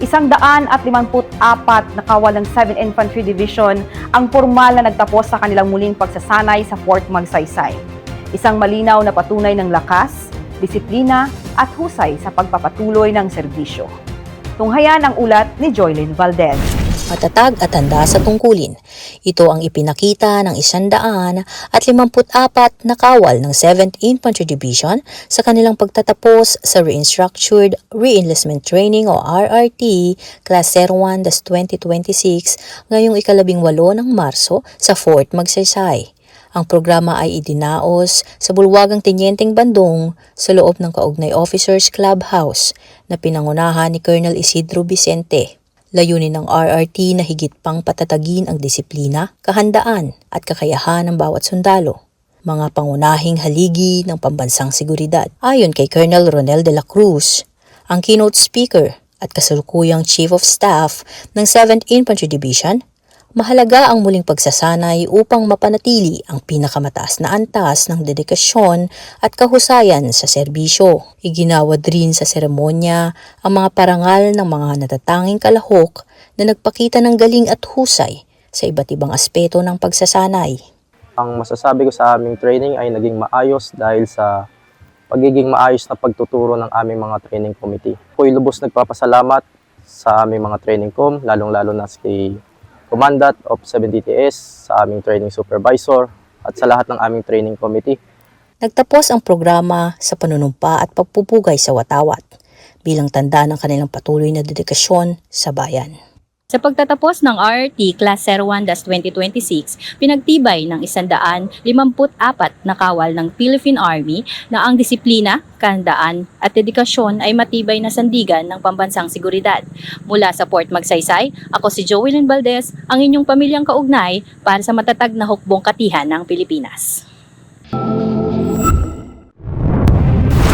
154 na kawal ng 7th Infantry Division ang pormal na nagtapos sa kanilang muling pagsasanay sa Fort Magsaysay. Isang malinaw na patunay ng lakas, disiplina at husay sa pagpapatuloy ng serbisyo. Tunghayan ang ulat ni Joylyn Valdez. Matatag at handa sa tungkulin. Ito ang ipinakita ng 154 na kawal ng 7th Infantry Division sa kanilang pagtatapos sa Restructured Reenlistment Training o RRT Class 01-2026 ngayong 18 ng Marso sa Fort Magsaysay. Ang programa ay idinaos sa bulwagang Tenyenteng Bandong sa loob ng Kaugnay Officers Clubhouse na pinangunahan ni Colonel Isidro Vicente. Layunin ng RRT na higit pang patatagin ang disiplina, kahandaan at kakayahan ng bawat sundalo. Mga pangunahing haligi ng pambansang seguridad. Ayon kay Colonel Ronel de la Cruz, ang keynote speaker at kasalukuyang Chief of Staff ng 7th Infantry Division, mahalaga ang muling pagsasanay upang mapanatili ang pinakamataas na antas ng dedikasyon at kahusayan sa serbisyo. Iginawad rin sa seremonya ang mga parangal ng mga natatanging kalahok na nagpakita ng galing at husay sa iba't ibang aspeto ng pagsasanay. Ang masasabi ko sa aming training ay naging maayos dahil sa pagiging maayos na pagtuturo ng aming mga training committee. Ako'y lubos nagpapasalamat sa aming mga training lalong-lalo na si Commandant of 7DTS, sa aming training supervisor at sa lahat ng aming training committee. Nagtapos ang programa sa panunumpa at pagpupugay sa watawat bilang tanda ng kanilang patuloy na dedikasyon sa bayan. Sa pagtatapos ng RRT Class 01-2026, pinagtibay ng 154 na kawal ng Philippine Army na ang disiplina, kahandaan at dedikasyon ay matibay na sandigan ng pambansang seguridad. Mula sa Fort Magsaysay, ako si Joylyn Valdez, ang inyong pamilyang kaugnay para sa matatag na hukbong katihan ng Pilipinas.